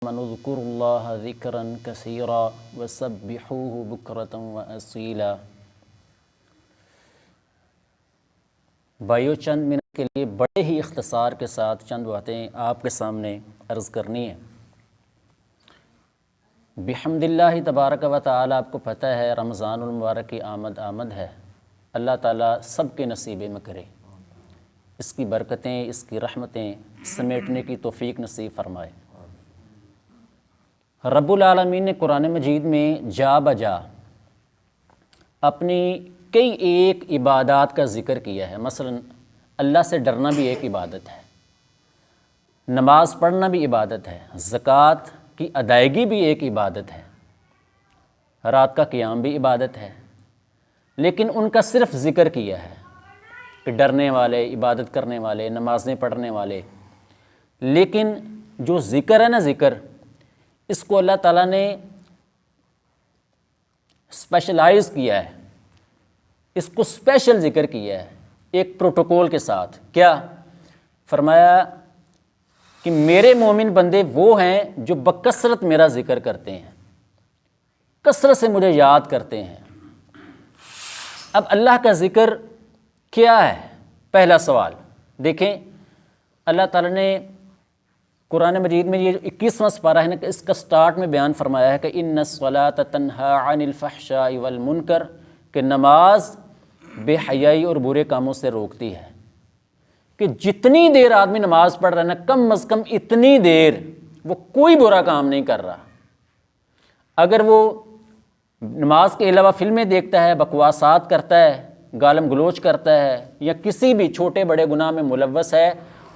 آمنوا اذکروا اللہ ذکرا کثیرا وسبحوہ بکرۃ واصیلا۔ بھائیو، چند منٹ کے لیے بڑے ہی اختصار کے ساتھ چند باتیں آپ کے سامنے عرض کرنی ہے۔ بحمد اللہ تبارک و تعالی، آپ کو پتہ ہے رمضان المبارک کی آمد ہے۔ اللہ تعالیٰ سب کے نصیبے میں کرے، اس کی برکتیں، اس کی رحمتیں سمیٹنے کی توفیق نصیب فرمائے۔ رب العالمین نے قرآن مجید میں جا بجا اپنی کئی ایک عبادات کا ذکر کیا ہے۔ مثلا اللہ سے ڈرنا بھی ایک عبادت ہے، نماز پڑھنا بھی عبادت ہے، زکوٰۃ کی ادائیگی بھی ایک عبادت ہے، رات کا قیام بھی عبادت ہے۔ لیکن ان کا صرف ذکر کیا ہے کہ ڈرنے والے، عبادت کرنے والے، نمازیں پڑھنے والے۔ لیکن جو ذکر ہے نا، ذکر، اس کو اللہ تعالیٰ نے اسپیشلائز کیا ہے، اس کو اسپیشل ذکر کیا ہے ایک پروٹوکول کے ساتھ۔ کیا فرمایا کہ میرے مومن بندے وہ ہیں جو بکثرت میرا ذکر کرتے ہیں، کثرت سے مجھے یاد کرتے ہیں۔ اب اللہ کا ذکر کیا ہے؟ پہلا سوال دیکھیں، اللہ تعالیٰ نے قرآن مجید میں یہ 21واں سپارہ ہے نا، کہ اس کا سٹارٹ میں بیان فرمایا ہے کہ ان الصلاۃ تنہی عن الفحشاء والمنکر، کہ نماز بے حیائی اور برے کاموں سے روکتی ہے۔ کہ جتنی دیر آدمی نماز پڑھ رہا ہے نا، کم از کم اتنی دیر وہ کوئی برا کام نہیں کر رہا۔ اگر وہ نماز کے علاوہ فلمیں دیکھتا ہے، بکواسات کرتا ہے، گالم گلوچ کرتا ہے، یا کسی بھی چھوٹے بڑے گناہ میں ملوث ہے،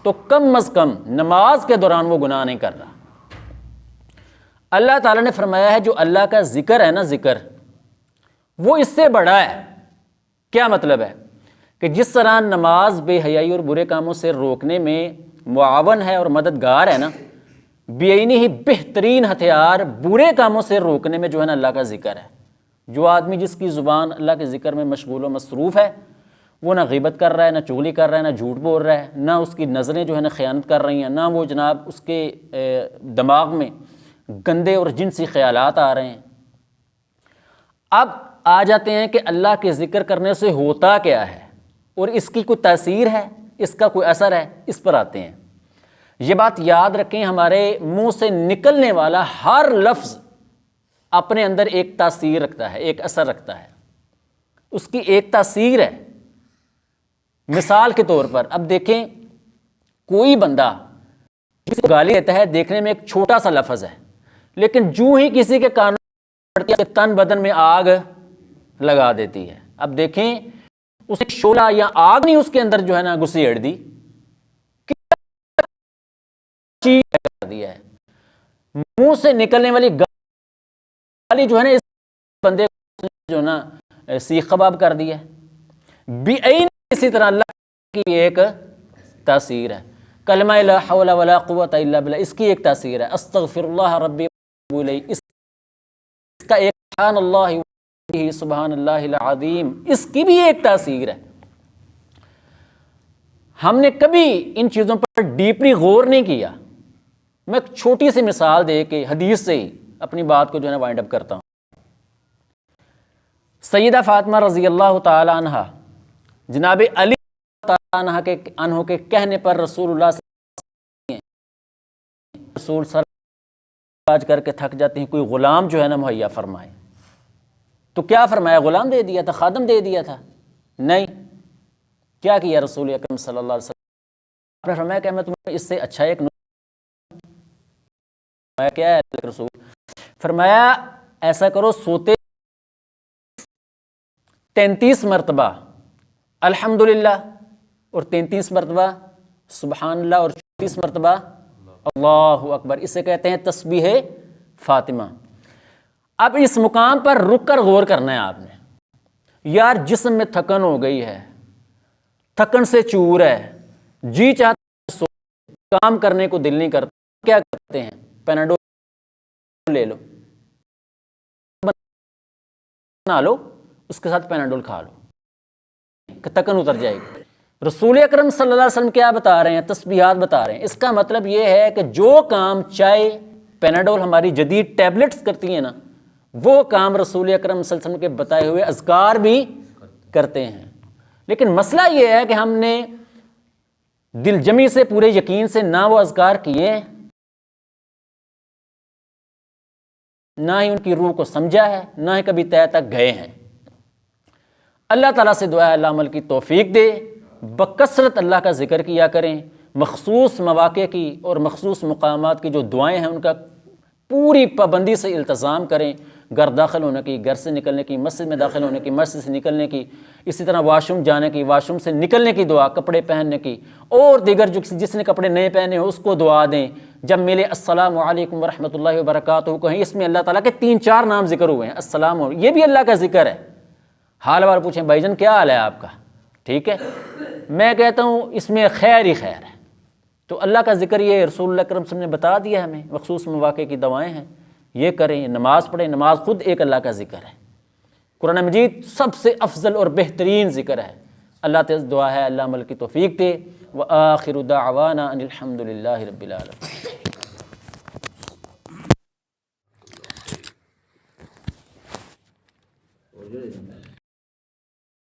تو کم از کم نماز کے دوران وہ گناہ نہیں کر رہا۔ اللہ تعالیٰ نے فرمایا ہے جو اللہ کا ذکر ہے نا، ذکر، وہ اس سے بڑا ہے۔ کیا مطلب ہے؟ کہ جس طرح نماز بے حیائی اور برے کاموں سے روکنے میں معاون ہے اور مددگار ہے نا، بیعینی ہی بہترین ہتھیار برے کاموں سے روکنے میں جو ہے نا اللہ کا ذکر ہے۔ جو آدمی جس کی زبان اللہ کے ذکر میں مشغول و مصروف ہے، وہ نہ غیبت کر رہا ہے، نہ چغلی کر رہا ہے، نہ جھوٹ بول رہا ہے، نہ اس کی نظریں جو ہے نا خیانت کر رہی ہیں، نہ وہ جناب اس کے دماغ میں گندے اور جنسی خیالات آ رہے ہیں۔ اب آ جاتے ہیں کہ اللہ کے ذکر کرنے سے ہوتا کیا ہے اور اس کی کوئی تاثیر ہے، اس کا کوئی اثر ہے، اس پر آتے ہیں۔ یہ بات یاد رکھیں، ہمارے منہ سے نکلنے والا ہر لفظ اپنے اندر ایک تاثیر رکھتا ہے، ایک اثر رکھتا ہے، اس کی ایک تاثیر ہے۔ مثال کے طور پر اب دیکھیں، کوئی بندہ کسی کو گالی دیتا ہے، دیکھنے میں ایک چھوٹا سا لفظ ہے، لیکن جو ہی کسی کے کانوں میں پڑتی ہے، تن بدن میں آگ لگا دیتی ہے۔ اب دیکھیں، اسے شعلہ یا آگ نہیں اس کے اندر جو ہے نا گھسیڑ دی، چیز کر دیا ہے۔ منہ سے نکلنے والی گالی جو ہے نا، اس بندے کو جو ہے نا سیخ کباب کر دیا ہے۔ بعین اسی طرح اللہ کی ایک تاثیر ہے۔ کلمہ لا حول ولا قوت الا باللہ، اس کی ایک تاثیر ہے۔ استغفر اللہ ربی واتوب الیہ، اس کا ایک سبحان اللہ سبحان اللہ العظیم، اس کی بھی ایک تاثیر ہے۔ ہم نے کبھی ان چیزوں پر ڈیپلی غور نہیں کیا۔ میں ایک چھوٹی سی مثال دے کے حدیث سے ہی اپنی بات کو جو ہے نا وائنڈ اپ کرتا ہوں۔ سیدہ فاطمہ رضی اللہ تعالی عنہ، جناب علی تعالی عنہ کے کہنے پر رسول اللہ صلی اللہ علیہ وسلم کر کے تھک جاتے ہیں، کوئی غلام جو ہے نا مہیا فرمائے، تو کیا فرمایا؟ غلام دے دیا تھا، خادم دے دیا تھا؟ نہیں، کیا کیا رسول اکرم صلی اللہ علیہ وسلم؟ آپ نے فرمایا کہ میں تمہیں اس سے اچھا ایک کیا ہے رسول؟ فرمایا ایسا کرو، سوتے 33 مرتبہ الحمدللہ، اور 33 مرتبہ سبحان اللہ، اور 34 مرتبہ اللہ اکبر، اسے کہتے ہیں تسبیح فاطمہ۔ اب اس مقام پر رک کر غور کرنا ہے آپ نے۔ یار جسم میں تھکن ہو گئی ہے، تھکن سے چور ہے، جی چاہتا کام کرنے کو دل نہیں کرتا، کیا کرتے ہیں؟ پیناڈول لے لو، بنا لو، اس کے ساتھ پیناڈول کھا لو، تھکن اتر جائے گی۔ رسول اکرم صلی اللہ علیہ وسلم کیا بتا رہے ہیں؟ تسبیحات بتا رہے ہیں۔ اس کا مطلب یہ ہے کہ جو کام چاہے پیناڈول ہماری جدید ٹیبلٹس کرتی ہیں نا، وہ کام رسول اکرم صلی اللہ علیہ وسلم کے بتائے ہوئے اذکار بھی کرتے ہیں۔ لیکن مسئلہ یہ ہے کہ ہم نے دل جمی سے، پورے یقین سے نہ وہ اذکار کیے، نہ ہی ان کی روح کو سمجھا ہے، نہ ہی کبھی تہہ تک گئے ہیں۔ اللہ تعالیٰ سے دعا ہے اللہ عمل کی توفیق دے، بکثرت اللہ کا ذکر کیا کریں، مخصوص مواقع کی اور مخصوص مقامات کی جو دعائیں ہیں ان کا پوری پابندی سے التزام کریں، گھر داخل ہونے کی، گھر سے نکلنے کی، مسجد میں داخل ہونے کی، مسجد سے نکلنے کی، اسی طرح واش روم جانے کی، واش روم سے نکلنے کی دعا، کپڑے پہننے کی، اور دیگر جس نے کپڑے نئے پہنے ہو اس کو دعا دیں۔ جب ملے السلام علیکم ورحمۃ اللہ وبرکاتہ کہیں، اس میں اللہ تعالیٰ کے 3-4 نام ذکر ہوئے ہیں، السلام علیکم، یہ بھی اللہ کا ذکر ہے۔ حال وال پوچھیں بھائی جان کیا حال ہے آپ کا، ٹھیک ہے؟ میں کہتا ہوں اس میں خیر ہی خیر ہے۔ تو اللہ کا ذکر یہ رسول اللہ اکرم صلی اللہ علیہ وسلم نے بتا دیا ہمیں، مخصوص مواقع کی دعائیں ہیں، یہ کریں، نماز پڑھیں، نماز خود ایک اللہ کا ذکر ہے۔ قرآن مجید سب سے افضل اور بہترین ذکر ہے۔ اللہ تعالیٰ دعا ہے اللہ عمل کی توفیق دے، وآخر دعوانا ان الحمد للہ رب العالمین۔